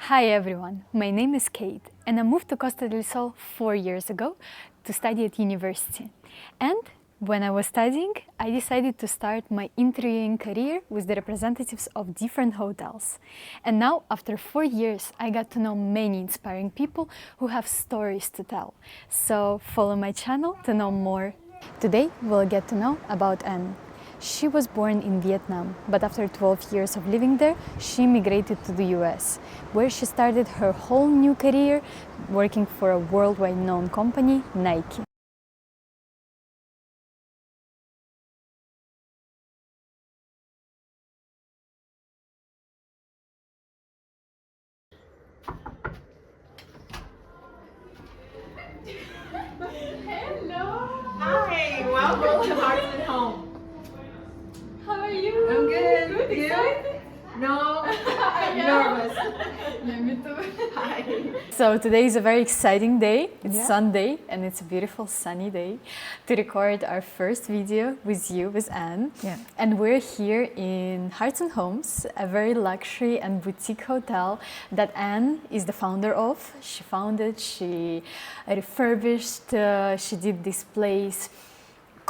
Hi everyone, my name is Kate and I moved to Costa del Sol 4 years ago to study at university. And when I was studying, I decided to start my interviewing career with the representatives of different hotels. And now, after 4 years, I got to know many inspiring people who have stories to tell. So follow my channel to know more. Today, we'll get to know about Anne. She was born in Vietnam, but after 12 years of living there, she migrated to the US, where she started her whole new career working for a worldwide known company, Nike. Hello. Hi. Welcome to Hearts and Home. How are you? I'm good. Good, You? excited? No. I'm nervous. Yeah, me too. Hi. So today is a very exciting day. It's Yeah. Sunday and it's a beautiful sunny day to record our first video with you, with Anne. Yeah. And we're here in Hearts and Homes, a very luxury and boutique hotel that Anne is the founder of. She founded, she refurbished, she did this place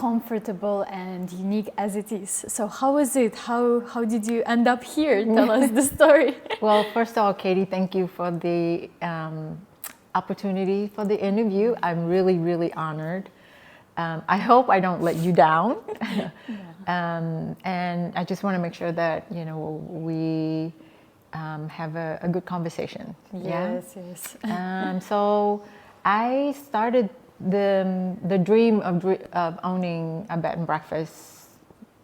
comfortable and unique as it is. So how was it? How did you end up here? Tell us the story. Well, first of all, Katie, thank you for the opportunity for the interview. I'm really, really honored. I hope I don't let you down. And I just want to make sure that, you know, we have a good conversation. Yes, yes. So I started the dream of owning a bed and breakfast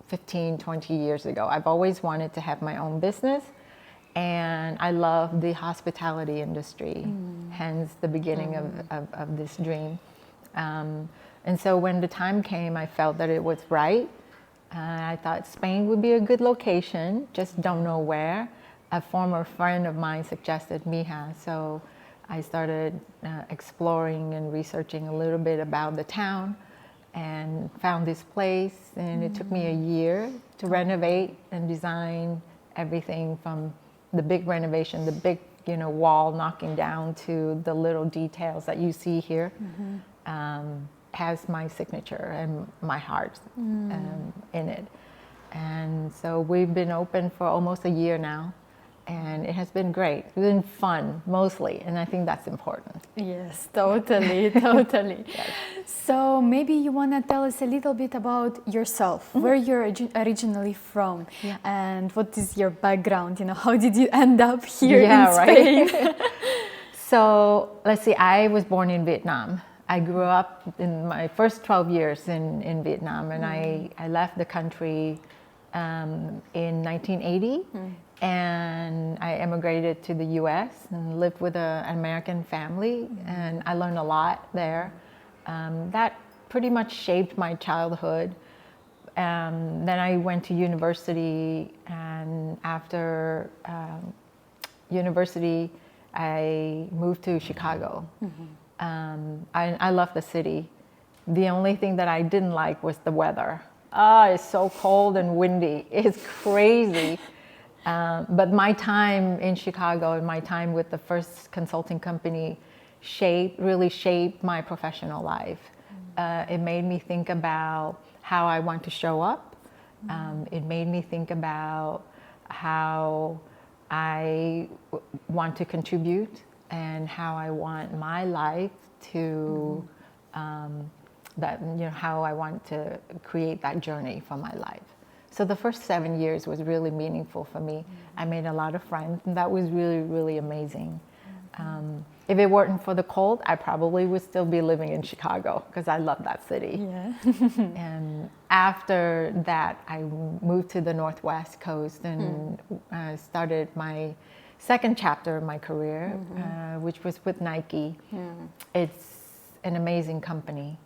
15, 20 years ago. I've always wanted to have my own business, and I love the hospitality industry, hence the beginning of this dream. And so when the time came, I felt that it was right. I thought Spain would be a good location, just don't know where. A former friend of mine suggested Mijas, so I started exploring and researching a little bit about the town and found this place, and it took me a year to renovate and design everything from the big renovation, the big, you know, wall knocking down, to the little details that you see here. Has my signature and my heart in it. And so we've been open for almost a year now, and it has been great. It's been fun mostly, and I think that's important. Yes, totally, totally. Yes. So maybe you want to tell us a little bit about yourself, where you're originally from, Yeah. and what is your background? You know, how did you end up here in Right. Spain? So let's see, I was born in Vietnam. I grew up in my first 12 years in Vietnam, and I left the country in 1980, and I emigrated to the US and lived with an American family, and I learned a lot there. That pretty much shaped my childhood. Then I went to university, and after university, I moved to Chicago. I love the city. The only thing that I didn't like was the weather. It's so cold and windy. It's crazy. But my time in Chicago and my time with the first consulting company really shaped my professional life. It made me think about how I want to show up. It made me think about how I want to contribute and how I want my life to, how I want to create that journey for my life. So the first 7 years was really meaningful for me. I made a lot of friends, and that was really, really amazing. If it weren't for the cold, I probably would still be living in Chicago, because I love that city. Yeah. And after that, I moved to the Northwest coast and started my second chapter of my career, which was with Nike. It's an amazing company.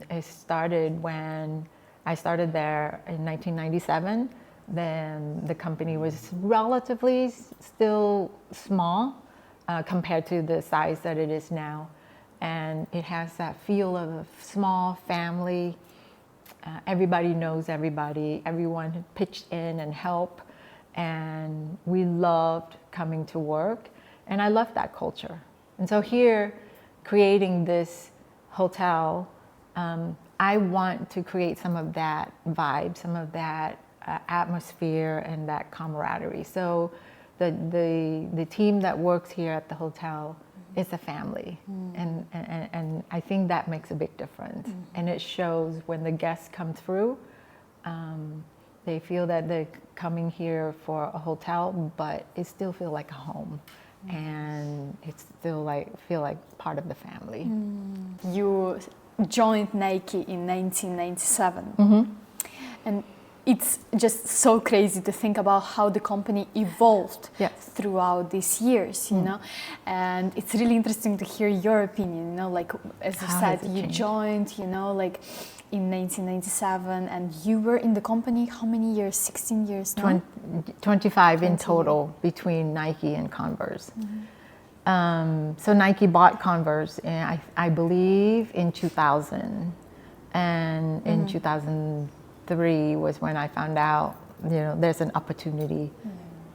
It started when I started there in 1997. Then the company was relatively still small compared to the size that it is now. And it has that feel of a small family. Everybody knows everybody. Everyone pitched in and helped. And we loved coming to work. And I love that culture. And so here, creating this hotel, I want to create some of that vibe, some of that atmosphere and that camaraderie. So the team that works here at the hotel is a family. And I think that makes a big difference. And it shows when the guests come through, they feel that they're coming here for a hotel, but it still feels like a home. And it's still feel like part of the family. You joined Nike in 1997. And it's just so crazy to think about how the company evolved throughout these years, you know. And it's really interesting to hear your opinion, you know, like as you said, you joined, you know, like in 1997, and you were in the company how many years? 16 years? No? 25 in total between Nike and Converse. So Nike bought Converse, I believe, in 2000, and in 2003 was when I found out, you know, there's an opportunity.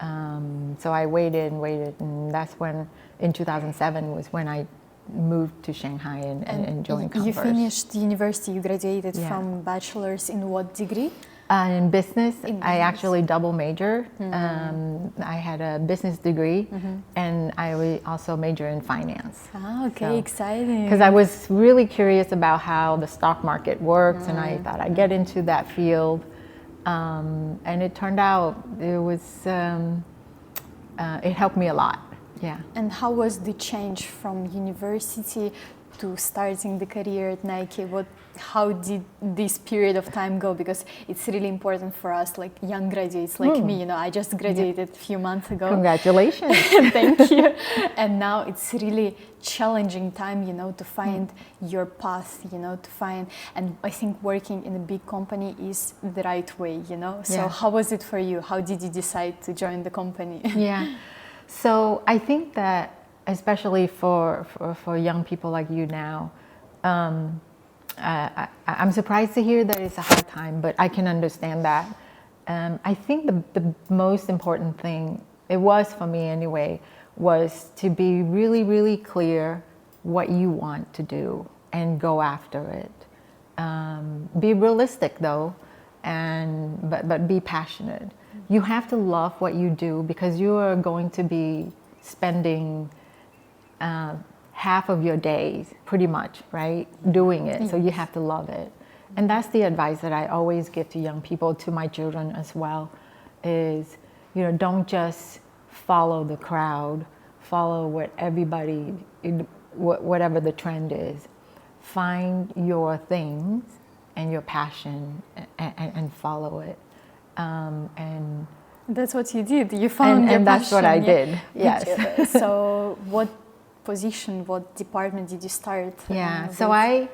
So I waited, and that's when, in 2007, was when I moved to Shanghai and joined Converse. You finished university, you graduated from bachelor's in what degree? In business. I actually double majored. I had a business degree, and I also major in finance. Ah, okay, so, exciting. Because I was really curious about how the stock market works, and I thought I'd get into that field. And it turned out it helped me a lot. Yeah. And how was the change from university to starting the career at Nike? How did this period of time go? Because it's really important for us, like young graduates like me. You know, I just graduated a few months ago. Congratulations! Thank you. And now it's really challenging time, you know, to find your path, you know, to find. And I think working in a big company is the right way, you know. So how was it for you? How did you decide to join the company? So I think that, especially for young people like you now, I'm surprised to hear that it's a hard time, but I can understand that. I think the most important thing, it was for me anyway, was to be really, really clear what you want to do and go after it. Be realistic though, but be passionate. You have to love what you do, because you are going to be spending half of your days, pretty much, right, doing it. So you have to love it. And that's the advice that I always give to young people, to my children as well, is, you know, don't just follow the crowd, follow what everybody, whatever the trend is. Find your things and your passion and follow it. And that's what you did. You found your passion. And that's what I did. Yes. So what position, what department did you start? So I,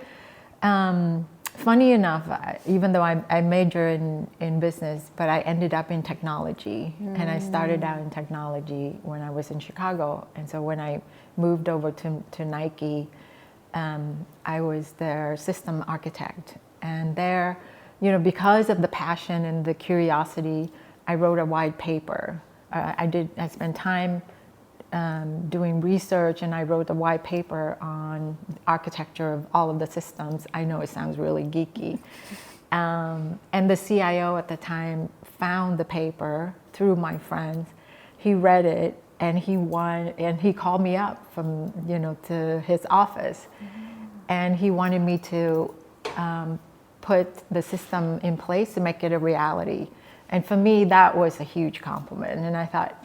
funny enough, even though I majored in business, but I ended up in technology. And I started out in technology when I was in Chicago. And so when I moved over to Nike, I was their system architect. And there, you know, because of the passion and the curiosity, I wrote a white paper. I spent time doing research, and I wrote a white paper on architecture of all of the systems. I know it sounds really geeky. And the CIO at the time found the paper through my friends. He read it, and he called me up from, you know, to his office. And he wanted me to put the system in place to make it a reality. And for me, that was a huge compliment. And I thought,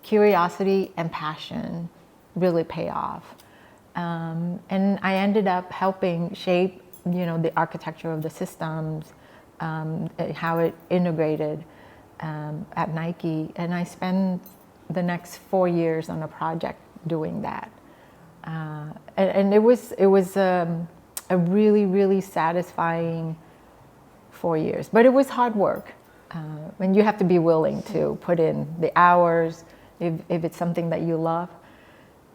curiosity and passion really pay off. And I ended up helping shape, you know, the architecture of the systems, how it integrated at Nike. And I spent the next 4 years on a project doing that. And it was a really, really satisfying 4 years. But it was hard work. And you have to be willing to put in the hours. If it's something that you love,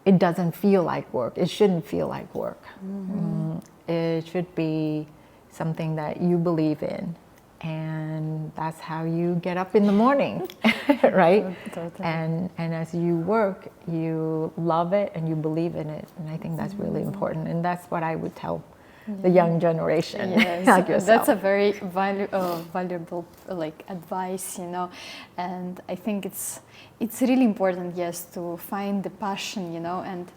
it doesn't feel like work. It shouldn't feel like work. It should be something that you believe in and that's how you get up in the morning, right? Totally. And as you work, you love it and you believe in it, and I think that's really important, and that's what I would tell the young generation, Yes, like yourself. that's a very valuable like advice, you know, and I think it's really important, yes, to find the passion, you know, and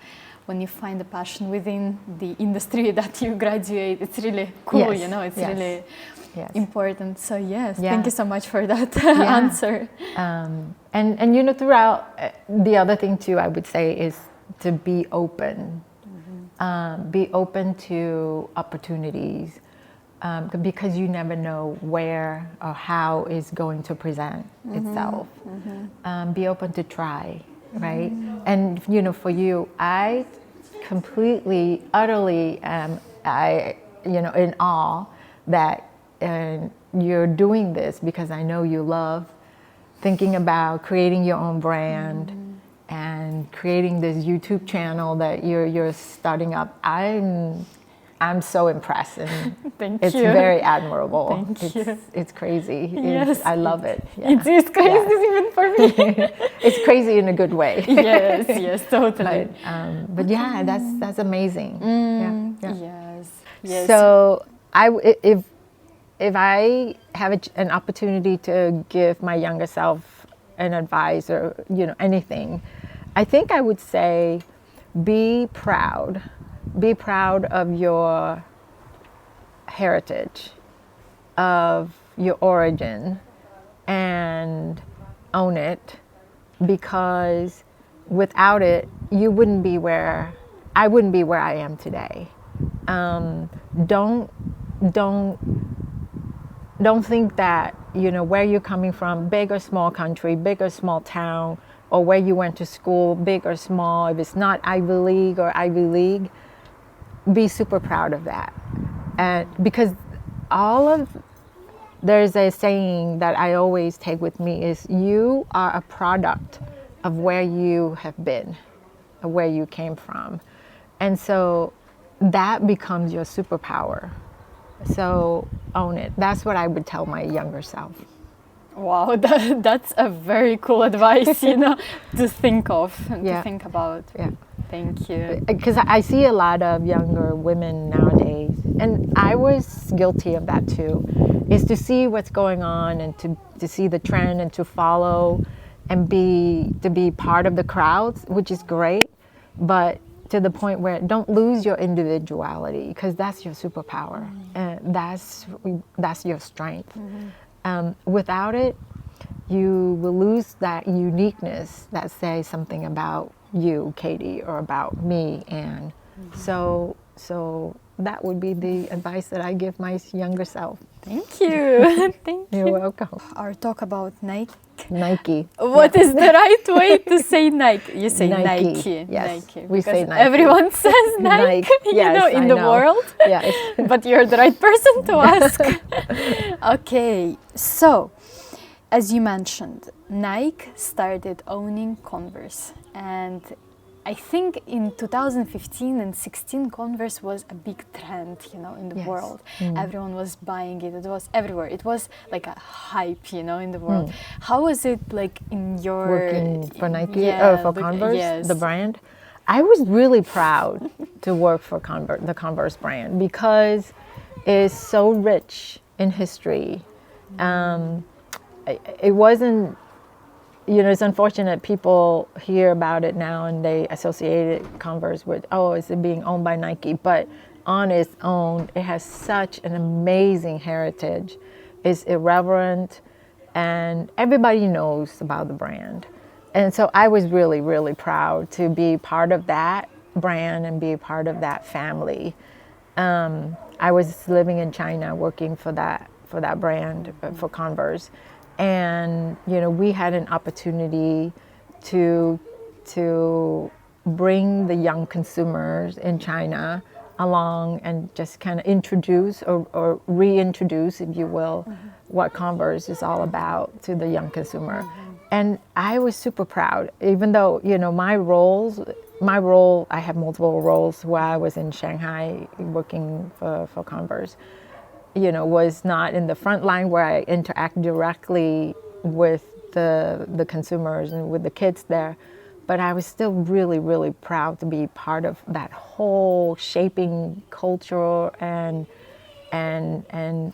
when you find the passion within the industry that you graduate, it's really cool, Yes, you know, it's yes, really yes. important. So yes, Yeah. thank you so much for that Yeah. answer. And you know, throughout, the other thing too, I would say, is to be open. Be open to opportunities, because you never know where or how it's going to present itself. Be open to try, right? And you know, for you, I completely, utterly in awe that you're doing this, because I know you love thinking about creating your own brand and creating this YouTube channel that you're starting up. I'm so impressed, and Thank it's you. very admirable. Thank you. It's crazy. Yes, I love it. Yeah. It is crazy even for me. It's crazy in a good way. Yes, totally. But yeah, that's amazing. Yeah. Yes. So if I have an opportunity to give my younger self an advice, or you know, anything, I think I would say, be proud. Be proud of your heritage, of your origin, and own it, because without it, I wouldn't be where I am today. Don't think that, you know, where you're coming from, big or small country, big or small town, or where you went to school, big or small, if it's not Ivy League or Ivy League, be super proud of that. And because there's a saying that I always take with me, is you are a product of where you have been, of where you came from. And so that becomes your superpower. So own it. That's what I would tell my younger self. Wow, that's a very cool advice, you know, to think of and Yeah. to think about. Yeah. Thank you. Because I see a lot of younger women nowadays, and I was guilty of that too, is to see what's going on and to see the trend and to follow and to be part of the crowds, which is great, but to the point where don't lose your individuality, because that's your superpower, and that's your strength. Without it, you will lose that uniqueness that says something about you, Katie, or about me, Anne. So that would be the advice that I give my younger self. Thank you. Thank you. You're welcome. Our talk about Nike. Nike. What is the right way to say Nike? You say Nike. Nike. Yes, Nike. we say Because Nike. everyone says Nike, Nike. you Yes, know, in I the know. world. Yes. But you're the right person to ask. Okay, so as you mentioned, Nike started owning Converse, and I think in 2015 and 16, Converse was a big trend, you know, in the Yes. world. Everyone was buying it. It was everywhere. It was like a hype, you know, in the world. How was it like in your Working for Nike, Yeah, or for the- Converse, yes. the brand? I was really proud to work for the Converse brand, because it's so rich in history. It wasn't, you know, it's unfortunate people hear about it now and they associate Converse with, oh, it's being owned by Nike. But on its own, it has such an amazing heritage. It's irreverent, and everybody knows about the brand. And so I was really, really proud to be part of that brand and be a part of that family. I was living in China working for that brand, for Converse. And you know, we had an opportunity to bring the young consumers in China along and just kind of introduce or reintroduce, if you will, what Converse is all about to the young consumer. And I was super proud, even though, you know, my role, I have multiple roles while I was in Shanghai working for Converse. was not in the front line where I interact directly with the consumers and with the kids there, but I was still really, really proud to be part of that whole shaping culture and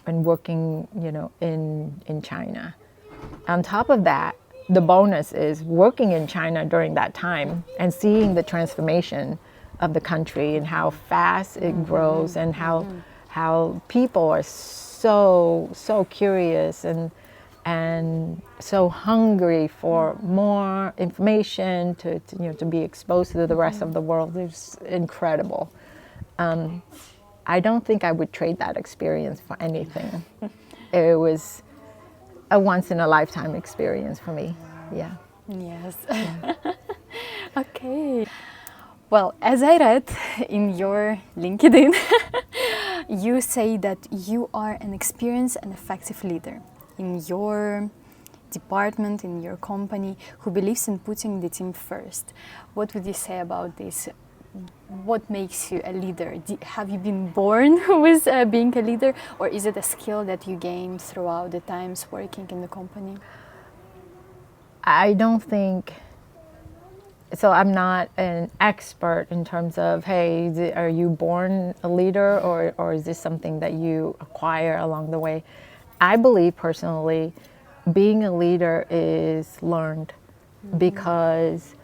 working, in China. On top of that, the bonus is working in China during that time and seeing the transformation of the country and how fast it grows and how people are so curious and so hungry for more information to be exposed to the rest of the world. It's incredible. I don't think I would trade that experience for anything. It was a once in a lifetime experience for me. Yeah. Yes. Okay. Well, as I read in your LinkedIn, you say that you are an experienced and effective leader in your department, in your company, who believes in putting the team first. What would you say about this? What makes you a leader? Have you been born with being a leader, or is it a skill that you gained throughout the times working in the company? I don't think so. I'm not an expert in terms of, hey, are you born a leader, or is this something that you acquire along the way? I believe personally, being a leader is learned, because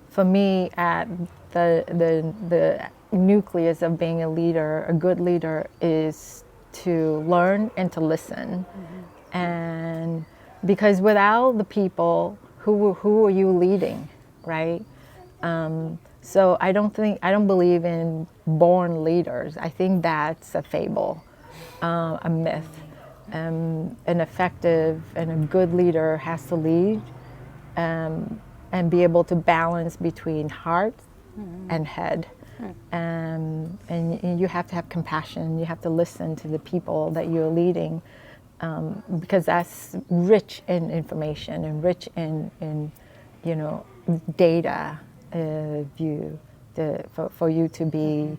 for me, at the nucleus of being a leader, a good leader, is to learn and to listen. And because without the people, who are you leading, right? So I don't believe in born leaders. I think that's a fable, a myth. An effective and a good leader has to lead and be able to balance between heart and head. And you have to have compassion. You have to listen to the people that you're leading, because that's rich in information and rich in data for you to be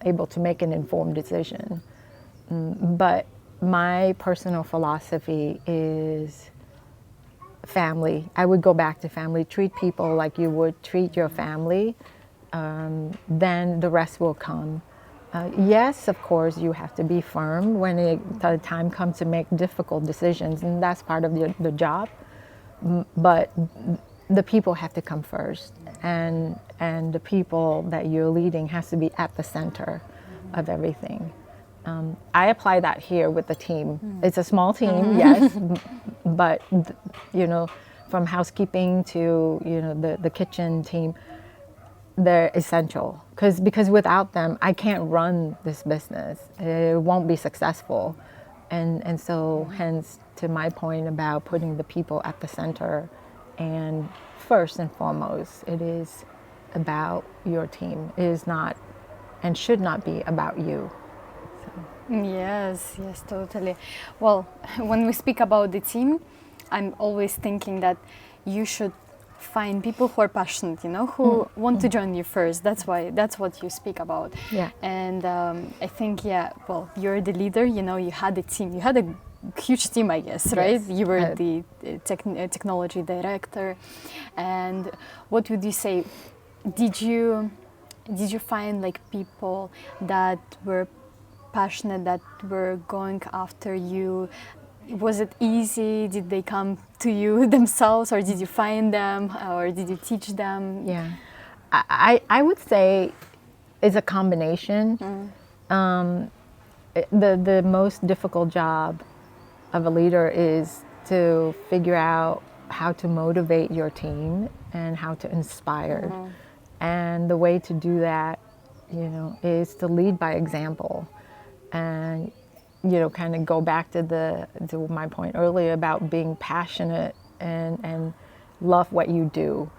able to make an informed decision. But my personal philosophy is family. I would go back to family. Treat people like you would treat your family, then the rest will come. Yes, of course, you have to be firm when the time comes to make difficult decisions, and that's part of the job. But the people have to come first, and the people that you're leading has to be at the center of everything. I apply that here with the team. It's a small team, yes, but from housekeeping to the kitchen team, they're essential, because without them, I can't run this business. It won't be successful, and so hence to my point about putting the people at the center, and first and foremost, it is about your team. It is not and should not be about you. Yes, totally. Well, when we speak about the team, I'm always thinking that you should find people who are passionate, who want to join you first. That's what you speak about. Yeah. And I think, well, you're the leader, you had a team. You had a huge team, I guess, right? Yes. You were the technology director. And what would you say? Did you find like people that were passionate, that were going after you? Was it easy? Did they come to you themselves, or did you find them, or did you teach them? Yeah, I would say it's a combination. The most difficult job of a leader is to figure out how to motivate your team and how to inspire. And the way to do that, is to lead by example. And kind of go back to my point earlier about being passionate and love what you do.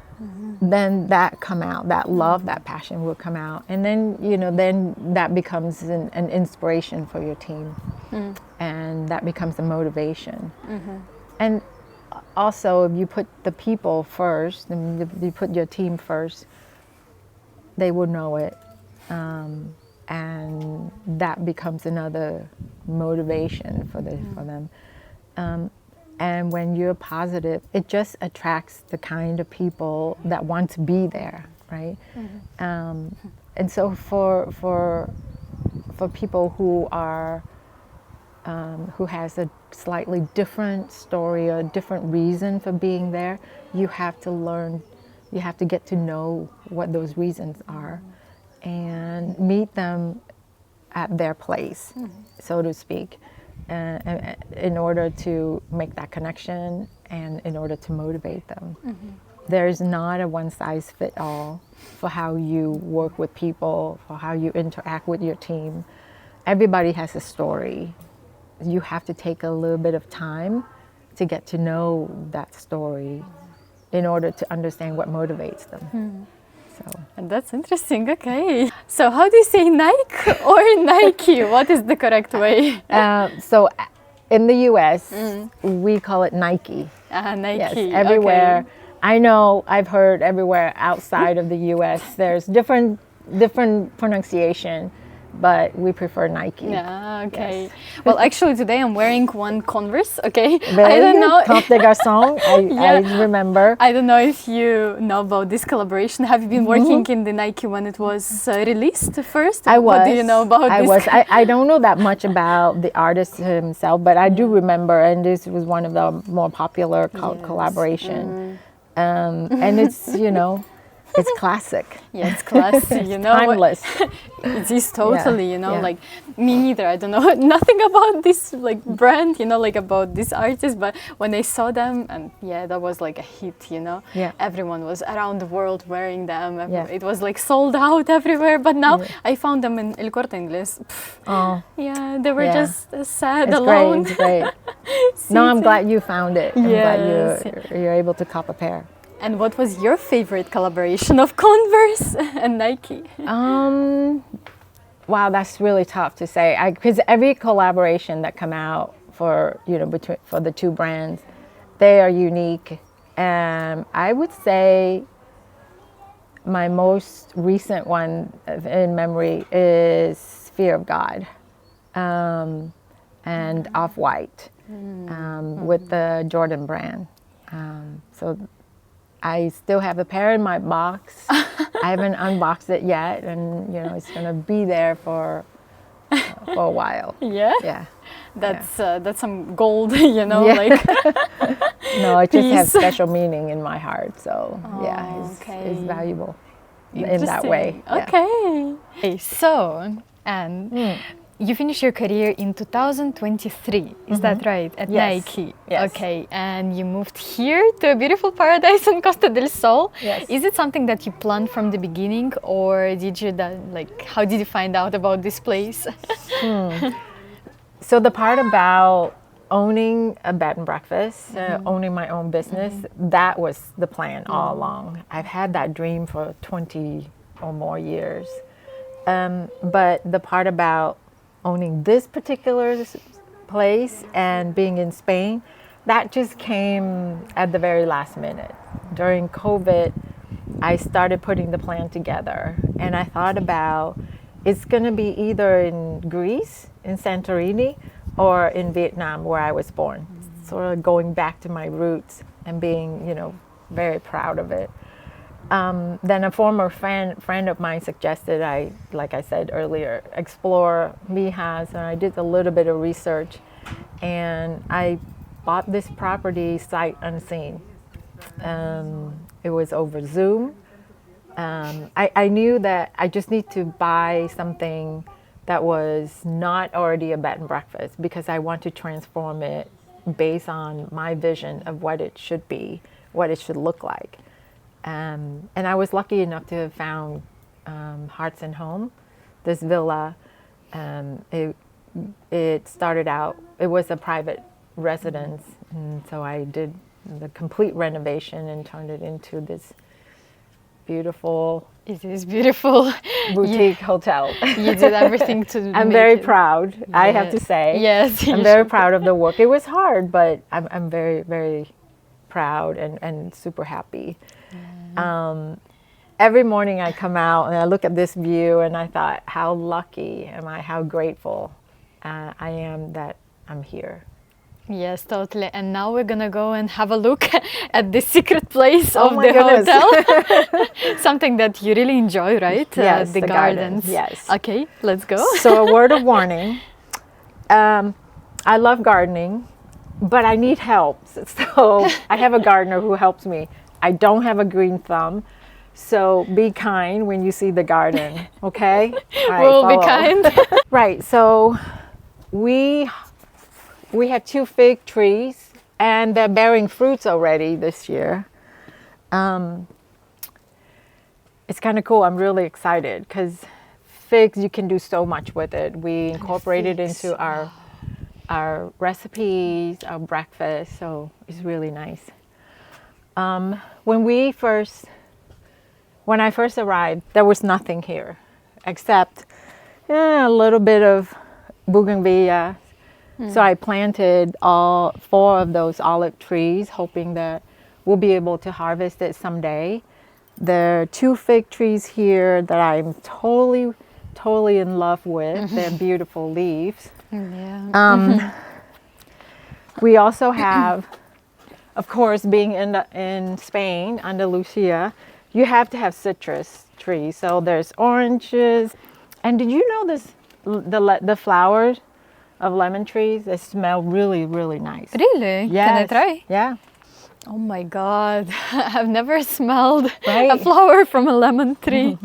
Then that come out, that love, that passion will come out, and then then that becomes an inspiration for your team, and that becomes a motivation. And also, if you put the people first, and if you put your team first, they will know it. and that becomes another motivation for them. And when you're positive, it just attracts the kind of people that want to be there, right? And so for people who are who has a slightly different story or a different reason for being there, you have to learn, you have to get to know what those reasons are and meet them at their place, so to speak, in order to make that connection and in order to motivate them. There's not a one-size-fits-all for how you work with people, for how you interact with your team. Everybody has a story. You have to take a little bit of time to get to know that story in order to understand what motivates them. So. And that's interesting. Okay. So how do you say Nike or Nike? What is the correct way? So in the US, we call it Nike. Nike. Yes, everywhere. Okay. I know I've heard everywhere outside of the US, there's different pronunciation, but we prefer Nike. Yeah, okay. Yes. Well, actually today I'm wearing one Converse, okay? Very I don't know. Comme des Garçons, I remember. I don't know if you know about this collaboration. Have you been working in the Nike when it was released first? I was. What do you know about this? I don't know that much about the artist himself, but I do remember, and this was one of the more popular collaboration. And it's, it's classic. Yeah, it's classic, Timeless. It is totally, Yeah. like me neither. I don't know nothing about this like brand, like about this artist, but when I saw them, and that was like a hit, Yeah. Everyone was around the world wearing them. Yeah. It was like sold out everywhere, but now I found them in El Corte Inglés. Oh. Yeah, they were Yeah. just sad, It's alone. great, it's great. No, I'm glad you found it. I'm Yes. glad you're able to cop a pair. And what was your favorite collaboration of Converse and Nike? Wow, that's really tough to say. Because every collaboration that come out for for the two brands, they are unique. I would say my most recent one in memory is Fear of God, and Off-White with the Jordan brand. So I still have a pair in my box. I haven't unboxed it yet, and it's gonna be there for a while. Yeah. Yeah. That's some gold, like. No, it just has Peace. special meaning in my heart. So okay. it's valuable in that way. Yeah. Okay. So, and you finished your career in 2023, is that right? At Yes. Nike. Yes. Okay, and you moved here to a beautiful paradise in Costa del Sol. Yes. Is it something that you planned from the beginning, or did you how did you find out about this place? So the part about owning a bed and breakfast, owning my own business, that was the plan all along. I've had that dream for 20 or more years. But the part about owning this particular place and being in Spain, that just came at the very last minute. During COVID, I started putting the plan together, and I thought about it's going to be either in Greece, in Santorini, or in Vietnam, where I was born. Sort of going back to my roots and being, very proud of it. Then a former friend of mine suggested like I said earlier, explore Mijas, and I did a little bit of research, and I bought this property sight unseen. It was over Zoom. I knew that I just need to buy something that was not already a bed and breakfast, because I want to transform it based on my vision of what it should be, what it should look like. And I was lucky enough to have found Hearts and Home, this villa. It started out, it was a private residence, and so I did the complete renovation and turned it into this beautiful It is beautiful. boutique hotel. You did everything to I'm make very it. proud, I have to say. Yes. I'm very proud of the work. It was hard, but I'm very, very proud and super happy. every morning I come out and I look at this view and I thought, how lucky am I, how grateful I am that I'm here. Yes, totally. And now we're gonna go and have a look at the secret place of my the goodness. hotel. Something that you really enjoy, right? Yes, the the gardens. gardens, yes. Okay, let's go. So a word of warning, I love gardening, but I need help. So I have a gardener who helps me. I don't have a green thumb, so be kind when you see the garden, okay? All right, We'll be follow. kind. Right, so we have 2 fig trees and they're bearing fruits already this year. It's kind of cool. I'm really excited because figs, you can do so much with it. We incorporate it figs, into our recipes, our breakfast, so it's really nice. When I first arrived, there was nothing here except a little bit of bougainvillea. So I planted all 4 of those olive trees, hoping that we'll be able to harvest it someday. There are 2 fig trees here that I'm totally in love with. They're beautiful leaves. Yeah. We also have, of course, being in Spain, Andalusia, you have to have citrus trees. So there's oranges. And did you know the flowers of lemon trees, they smell really, really nice. Really? Yes. Can I try? Yeah. Oh my God, I've never smelled Right? a flower from a lemon tree.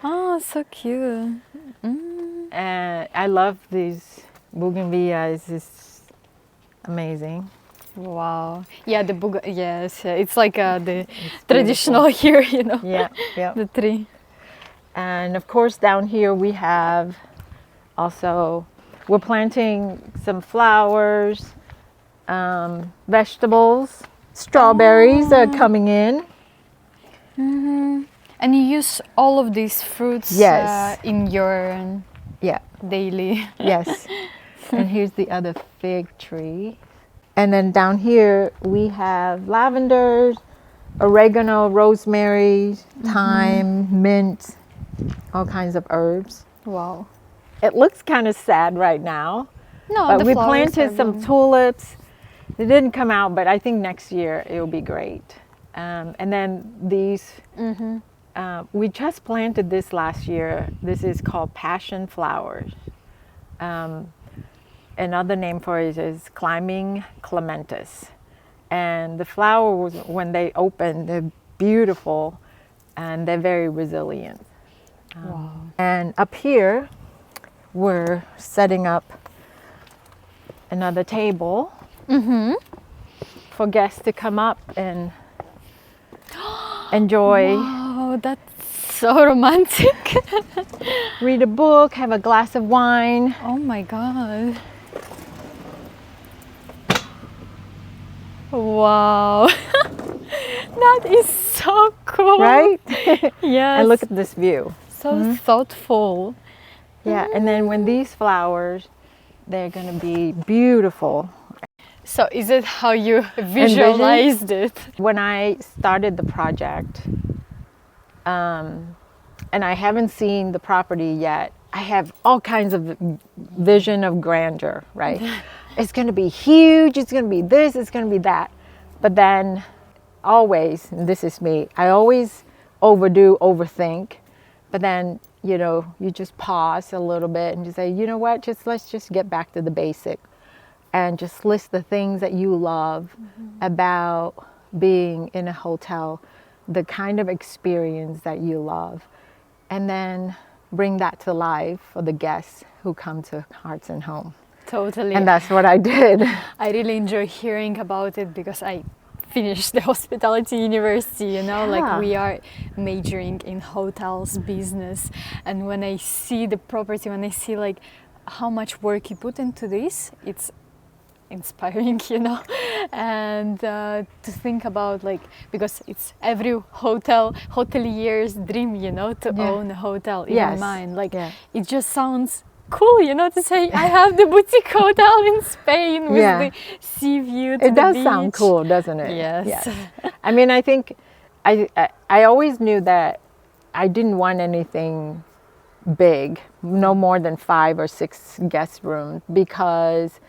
Oh, so cute. And I love these bougainvilleas. It's amazing. Wow. Yeah, yes, it's like the traditional here, you know. Yeah, yeah. The tree. And of course, down here we have also, we're planting some flowers, vegetables, strawberries are coming in. And you use all of these fruits Yes. in your Yeah, daily. yes. And here's the other fig tree. And then down here we have lavenders, oregano, rosemary, thyme, mint, all kinds of herbs. Wow. It looks kind of sad right now, No, but the we flowers planted are some blooming. tulips. They didn't come out, but I think next year it will be great. And then these, we just planted this last year. This is called passion flowers. Another name for it is climbing clematis. And the flowers, when they open, they're beautiful and they're very resilient. Wow. And up here, we're setting up another table for guests to come up and enjoy, Oh, that's so romantic. read a book, have a glass of wine. Oh my God. Wow. That is so cool. Right? Yes. And look at this view. So thoughtful. Yeah, and then when these flowers, they're gonna be beautiful. So is it how you visualized it? When I started the project, and I haven't seen the property yet, I have all kinds of vision of grandeur, right? It's gonna be huge, it's gonna be this, it's gonna be that. But then always, and this is me, I always overthink, but then, you know, you just pause a little bit and just say, you know what, let's just get back to the basic and just list the things that you love about being in a hotel, the kind of experience that you love, and then bring that to life for the guests who come to Hearts and Home. Totally. And that's what I did. I really enjoy hearing about it because I finished the hospitality university, you know, like we are majoring in hotels business. And when I see the property, when I see like how much work you put into this, it's inspiring, you know. And to think about, like, because it's every hotelier's dream, you know, to own a hotel, even mine. Like it just sounds cool, you know, to say I have the boutique hotel in Spain with the sea view to it the does beach. sound cool, doesn't it? Yes. I mean, I think I always knew that I didn't want anything big, no more than 5 or 6 guest rooms, because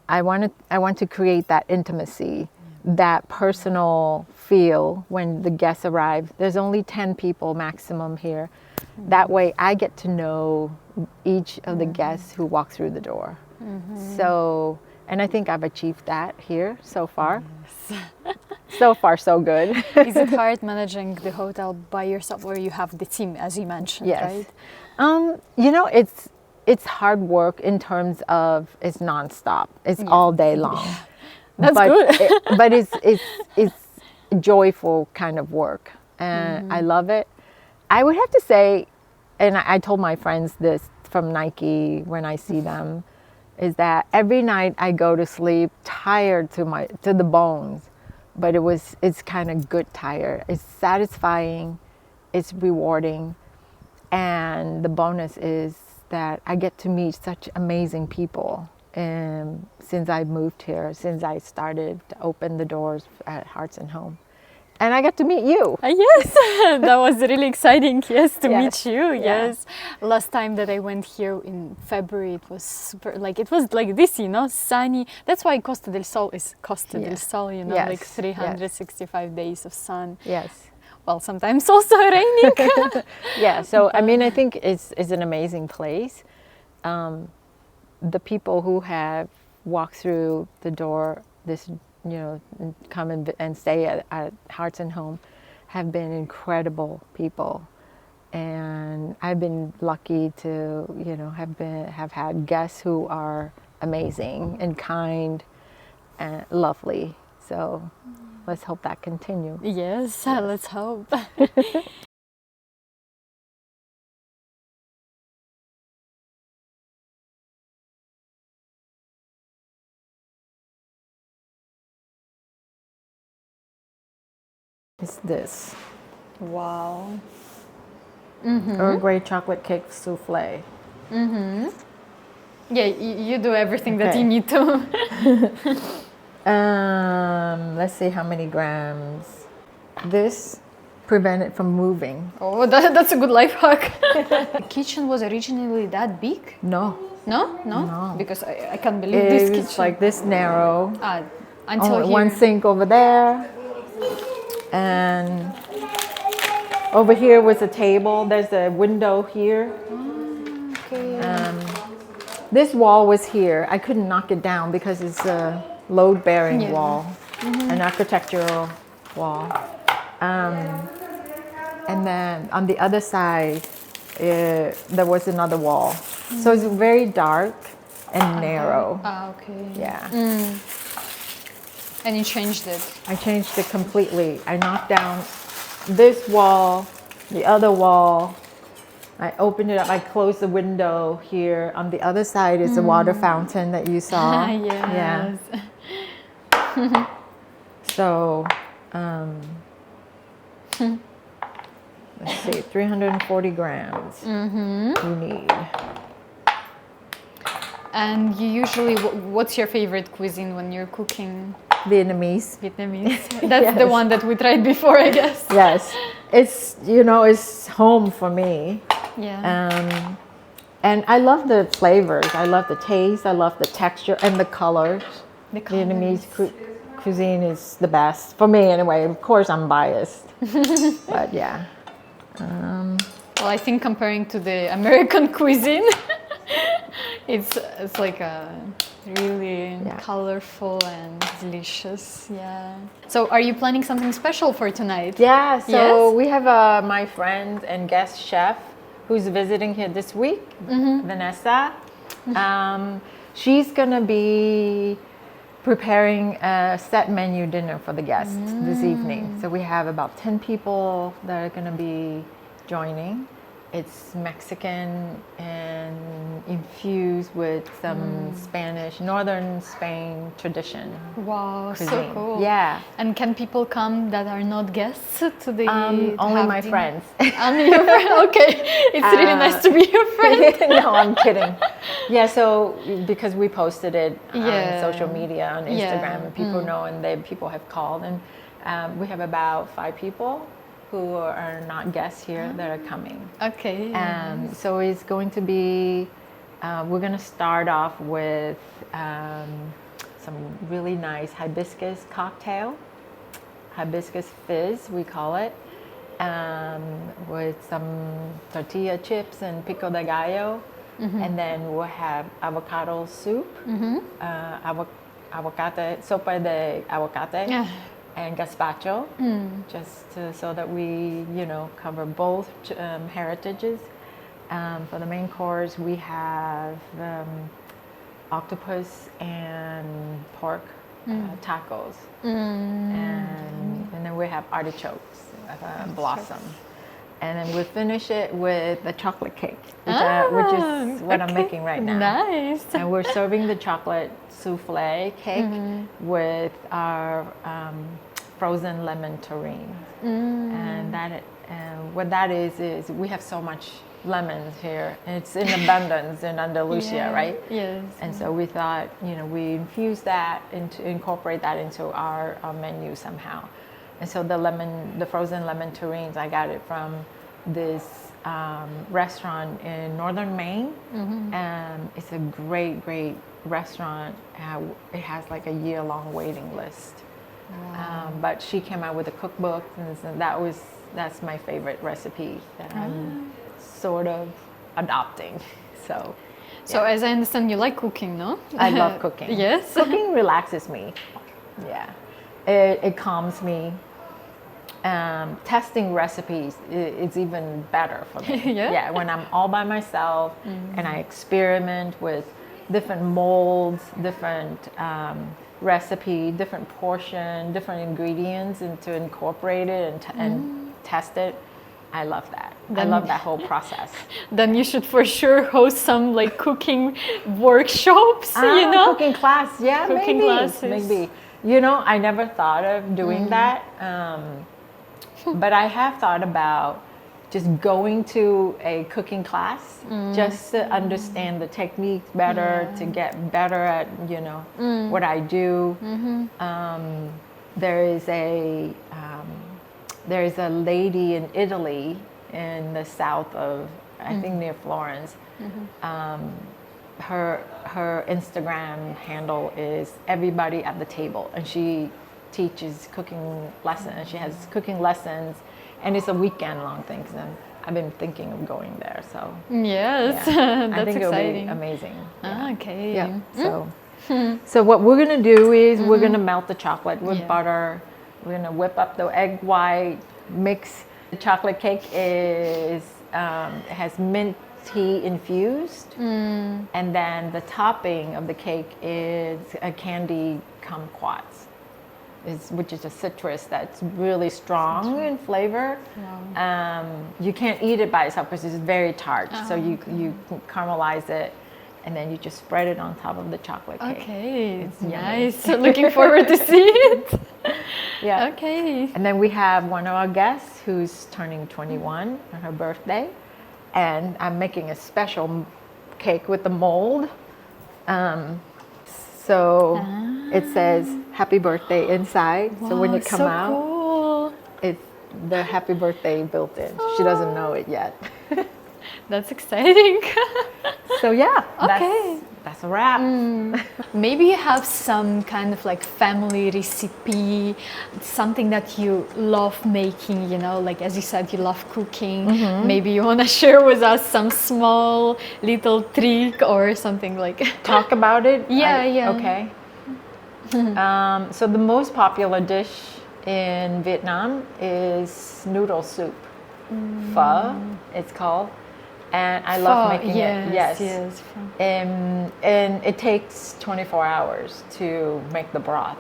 I want to create that intimacy, that personal feel when the guests arrive. There's only 10 people maximum here. That way I get to know each of the guests who walk through the door. So, and I think I've achieved that here so far. So far, so good. Is it hard managing the hotel by yourself, or you have the team, as you mentioned, Yes. right? You know, it's hard work in terms of it's nonstop. It's all day long. That's good. But it's joyful kind of work, and I love it. I would have to say, and I told my friends this from Nike when I see them, is that every night I go to sleep tired to the bones, but it's kind of good tired. It's satisfying, it's rewarding, and the bonus is that I get to meet such amazing people. Since I moved here, since I started to open the doors at Hearts and Home. And I got to meet you. Yes, that was really exciting. Yes, to Yes. meet you. Yeah. Yes, last time that I went here in February, it was super. It was like this, sunny. That's why Costa del Sol is Costa del Sol. Yes. Like 365 days of sun. Yes. Well, sometimes also raining. Yeah. So I mean, I think it's an amazing place. The people who have walked through the door, and come and stay at Hearts and Home, have been incredible people, and I've been lucky to have had guests who are amazing and kind and lovely. So let's hope that continue. Yes, let's hope. It's this Wow. Earl Grey chocolate cake souffle. Yeah, you do everything that Okay. you need to. Let's see how many grams. This prevent it from moving. Oh, that's a good life hack. The kitchen was originally that big? No, No? No. Because I can't believe this kitchen. it's like this narrow. Until Only here. one sink over there, and over here was a table. There's a window here. Okay. This wall was here. I couldn't knock it down because it's a load-bearing Yeah. wall, an architectural wall. And then on the other side, there was another wall. So it's very dark and narrow. Okay. Yeah. And you changed it. I changed it completely. I knocked down this wall, the other wall. I opened it up. I closed the window here. On the other side is the water fountain that you saw. Yes. Yeah. So, let's see, 340 grams you need. And you usually, what's your favorite cuisine when you're cooking? Vietnamese. Vietnamese. That's the Yes. one that we tried before, I guess. Yes. It's home for me. Yeah. And I love the flavors. I love the taste. I love the texture and the colors. The colors. Vietnamese cuisine is the best for me, anyway. Of course, I'm biased, but yeah. Well, I think comparing to the American cuisine, it's like a really colorful and delicious. Yeah. So, are you planning something special for tonight? Yeah. So Yes? we have my friend and guest chef who's visiting here this week, Vanessa. She's gonna be preparing a set menu dinner for the guests this evening. So we have about 10 people that are gonna be joining. It's Mexican and infused with some Spanish, northern Spain tradition. Wow, so Cuisine. cool. Yeah. And can people come that are not guests to the Only have my dinner? friends. Only your friend? Okay. It's really nice to be your friend. No, I'm kidding. Yeah, so because we posted it Yeah. on social media, on Instagram, Yeah. and people know, and people have called, and we have about 5 people who are not guests here that are coming. Okay. So it's going to be, we're going to start off with some really nice hibiscus cocktail, hibiscus fizz, we call it, with some tortilla chips and pico de gallo. And then we'll have avocado soup, aguacate, sopa de aguacate, and gazpacho, so that we, cover both heritages. For the main course, we have octopus and pork tacos, and then we have artichokes, blossom. And then we finish it with the chocolate cake, which is what I'm making right now. Nice. And we're serving the chocolate souffle cake with our frozen lemon terrine. And what that is we have so much lemons here. It's in abundance in Andalusia, right? Yes. And so we thought, we infuse that, incorporate that into our menu somehow. And so the frozen lemon terrines, I got it from this restaurant in northern Maine. It's a great, great restaurant. It has like a year-long waiting list. Wow. But she came out with a cookbook, and that's my favorite recipe that I'm sort of adopting. So as I understand, you like cooking, no? I love cooking. Yes. Cooking relaxes me. Yeah. It calms me. Testing recipes is even better for me. Yeah, when I'm all by myself and I experiment with different molds, different recipe, different portion, different ingredients, and to incorporate it and test it. I love that. I love that whole process. Then you should for sure host some like cooking workshops, Cooking class, cooking classes. Maybe. I never thought of doing that. But I have thought about just going to a cooking class just to understand the techniques better, to get better at, what I do. There is a lady in Italy in the south of, I think near Florence. Her Instagram handle is Everybody at the Table, and she teaches cooking lessons. She has cooking lessons, and it's a weekend-long thing. So I've been thinking of going there. So yes, yeah. that's I think exciting. It'll be amazing. Yeah. Okay. Yeah. So what we're gonna do is we're gonna melt the chocolate with butter. We're gonna whip up the egg white. Mix the chocolate cake has mint tea infused, and then the topping of the cake is a candy kumquats, which is a citrus that's really strong in flavor. Wow. You can't eat it by itself because it's very tart. So you caramelize it, and then you just spread it on top of the chocolate cake. Okay, it's nice. Looking forward to see it. Yeah. Okay. And then we have one of our guests who's turning 21 on her birthday, and I'm making a special cake with the mold. It says happy birthday inside. Wow, so when you come out, cool. it's the happy birthday built in. She doesn't know it yet. That's exciting. So yeah, okay. That's a wrap. Maybe you have some kind of like family recipe, something that you love making, like as you said, you love cooking. Maybe you want to share with us some small little trick or something like. Talk about it? Yeah. Okay. So the most popular dish in Vietnam is noodle soup. Pho, it's called. And I love making it. Yes. And it takes 24 hours to make the broth.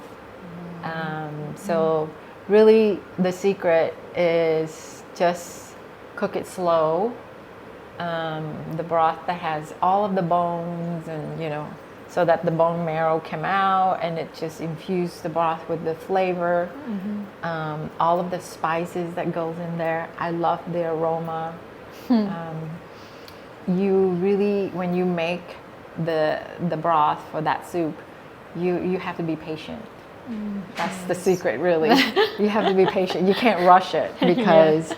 So really the secret is just cook it slow. The broth that has all of the bones and, so that the bone marrow came out, and it just infused the broth with the flavor. All of the spices that goes in there. I love the aroma. You really, when you make the broth for that soup, you have to be patient That's the secret, really. You have to be patient. You can't rush it because,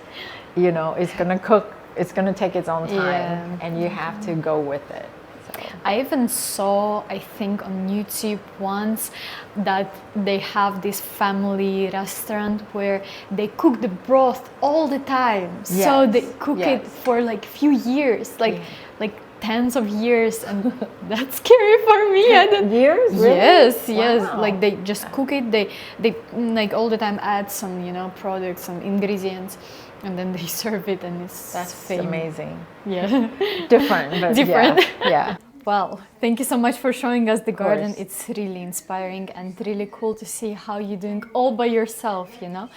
you know, it's going to cook. It's going to take its own time, and you have to go with it. So. I even saw, I think, on YouTube once that they have this family restaurant where they cook the broth all the time. Yes. So they cook it for like few years, like tens of years, and that's scary for me. Years? Really? Yes, wow. yes. Like they just cook it. They like all the time add some, you know, products, some ingredients, and then they serve it, and that's amazing. Yeah. Different, but different. Yeah. Well, thank you so much for showing us the garden. It's really inspiring and really cool to see how you're doing all by yourself, you know.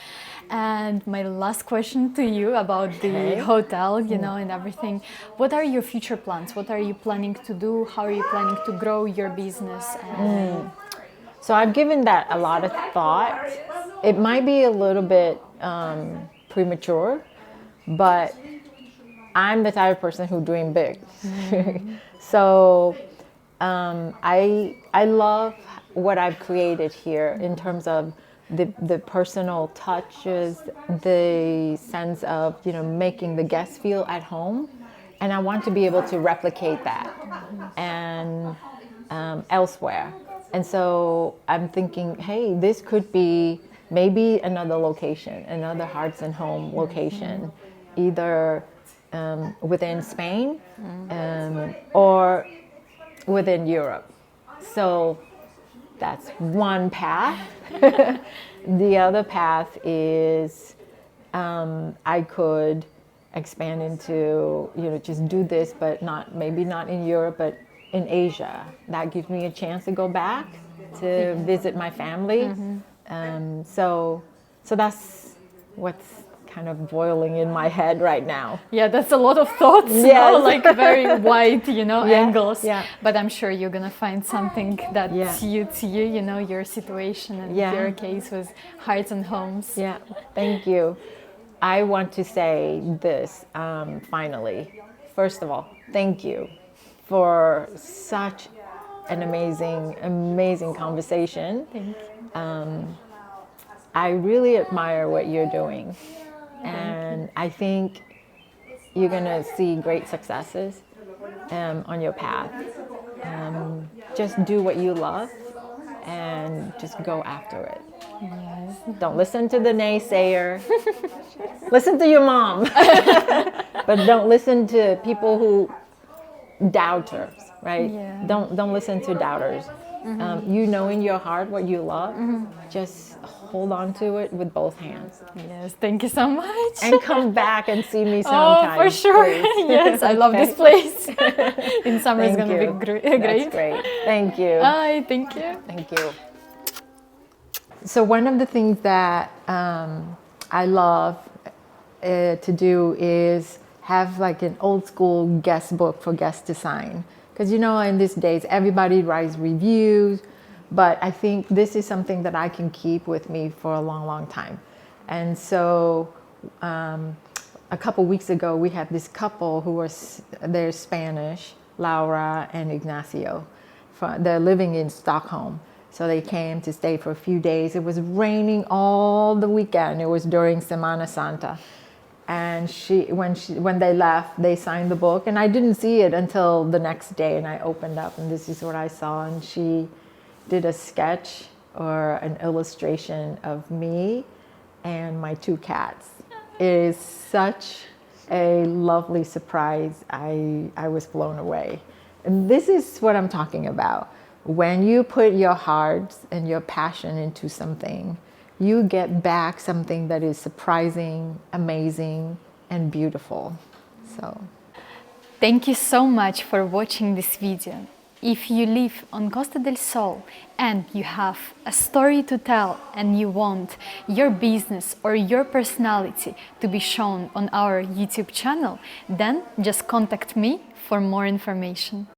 And my last question to you about the hotel, you know, and everything. What are your future plans? What are you planning to do? How are you planning to grow your business? So I've given that a lot of thought. It might be a little bit premature, but I'm the type of person who dream big. So I love what I've created here in terms of the personal touches, the sense of, you know, making the guests feel at home, and I want to be able to replicate that and elsewhere. And so I'm thinking, hey, this could be maybe another location, another Hearts and Home location, either within Spain or within Europe. So that's one path. The other path is I could expand into, you know, just do this, but maybe not in Europe, but in Asia. That gives me a chance to go back to visit my family. So that's what's kind of boiling in my head right now. Yeah, that's a lot of thoughts, you know, like very wide, you know, angles. Yeah. But I'm sure you're gonna find something that suits you, you know, your situation and your case with Hearts and Homes. Yeah, thank you. I want to say this finally. First of all, thank you for such an amazing conversation. Thank you. I really admire what you're doing. And I think you're going to see great successes on your path. Just do what you love and just go after it. Yes. Don't listen to the naysayer. Listen to your mom. But don't listen to people who doubters, right? Yeah. Don't listen to doubters. You know in your heart what you love, just hold on to it with both hands. Yes, thank you so much. And come back and see me sometime. Oh, for sure. Yes, I love this place. In summer it's going to be great. That's great. Thank you. Hi, thank you. Thank you. So one of the things that I love to do is have like an old school guest book for guests to sign. Because, you know, in these days, everybody writes reviews, but I think this is something that I can keep with me for a long time. And so a couple weeks ago, we had this couple who they're Spanish, Laura and Ignacio. They're living in Stockholm. So they came to stay for a few days. It was raining all the weekend. It was during Semana Santa. And when they left, they signed the book, and I didn't see it until the next day. And I opened up, and this is what I saw. And she did a sketch or an illustration of me and my two cats. It is such a lovely surprise. I was blown away. And this is what I'm talking about. When you put your heart and your passion into something, you get back something that is surprising, amazing, and beautiful. So, thank you so much for watching this video. If you live on Costa del Sol and you have a story to tell and you want your business or your personality to be shown on our YouTube channel, then just contact me for more information.